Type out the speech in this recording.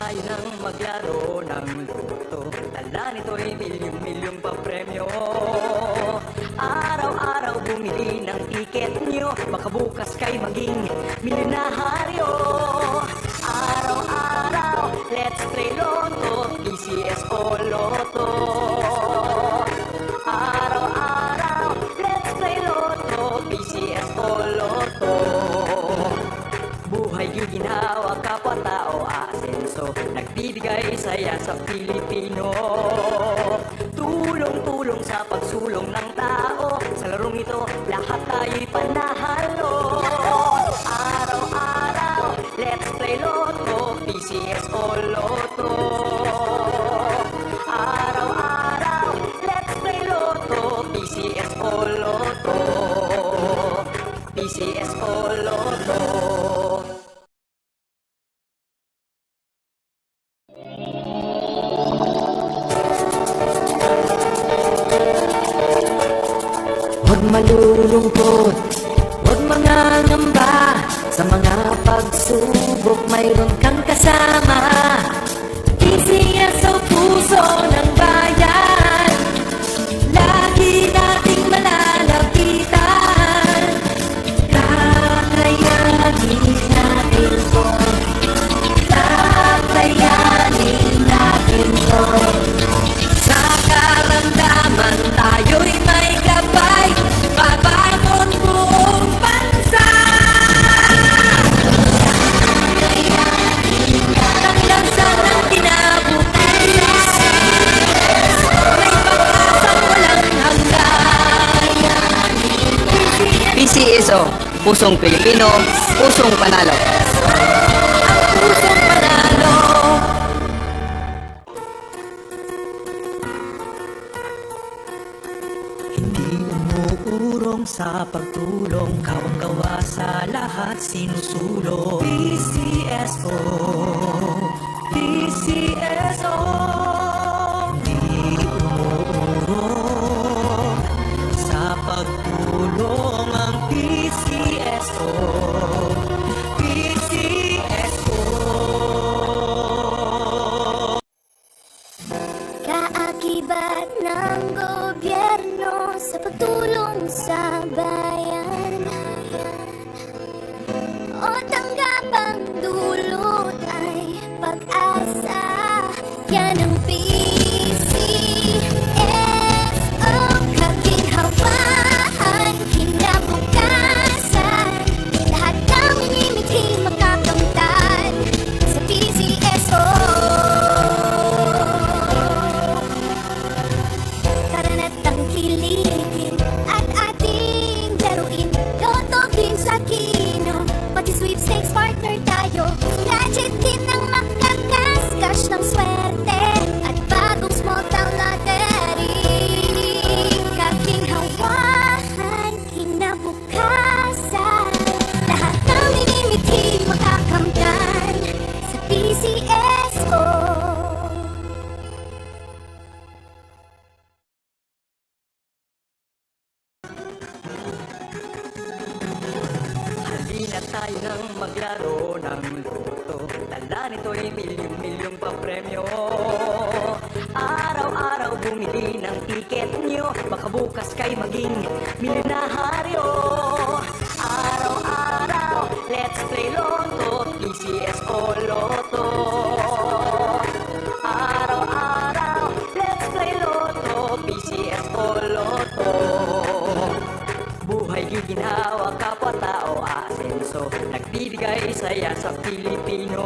tayo nang maglaro ng luto. Dala nito'y milyong-milyong pa-premyo. Araw-araw bumili ng tiket nyo, baka bukas kay maging milyonaryo. Araw-araw, let's play Lotto, PCS o Lotto. Araw-araw, let's play Lotto, PCS o Lotto. Buhay giginhawa, kapwa-tao asenso, nagbibigay saya sa Pilipino. Tulong-tulong sa pagsulong ng tao, sa larong ito lahat tayo'y panahalo. Araw-araw, let's play Lotto, PCS o Lotto. Araw-araw, let's play Lotto, PCS o Lotto. PCS o Lotto. Huwag malulungkot, huwag mangangamba, sa mga pagsubok mayroon kang kasama. PCS sa puso ng bayan, lagi nating malalapitan. Kakayanin natin to, kakayanin natin to. Sa karamdaman tayo'y may gabay, babangon buong bansa. Tanglansan ng kinabukasan, may pag-asang walang hanggan. PCSO, pusong Pilipino, pusong panalo. Ang pusong panalo. Hindi umuurong sa pagtulong, kawang-gawa sa lahat sinusulong. PCSO, PCSO. Hindi umuurong sa pagtulong ang PCSO, PCSO. Kaakibat ng gobyerno sa pagtulong sa bayan, o tanggapang dulot ay pag-asa. Yan ang PCSO, kaginhawaan, kinabukasan. Lahat ng minimiting makakamtan sa PCSO. Karanat ang kiligin at ating laruin, Lotto din sa kino, pati sweepstakes partner tayo. Gadget din ang makakascash ng swerte, at bagong small town lottery. Kaginhawaan, kinabukasan. Lahat ng minimiting makakamtan sa PCSO. Halina tayo nang maglaro ng luto. Dala nito'y milyong-milyong pa-premyo. Araw-araw bumili ng tiket nyo, baka bukas kay maging milyonaryo. Araw-araw, let's play Lotto, PCS o Lotto. Araw-araw, let's play Lotto, PCS o Lotto. Buhay giginhawa, kapwa-tao asenso, nagbibigay saya sa Pilipino.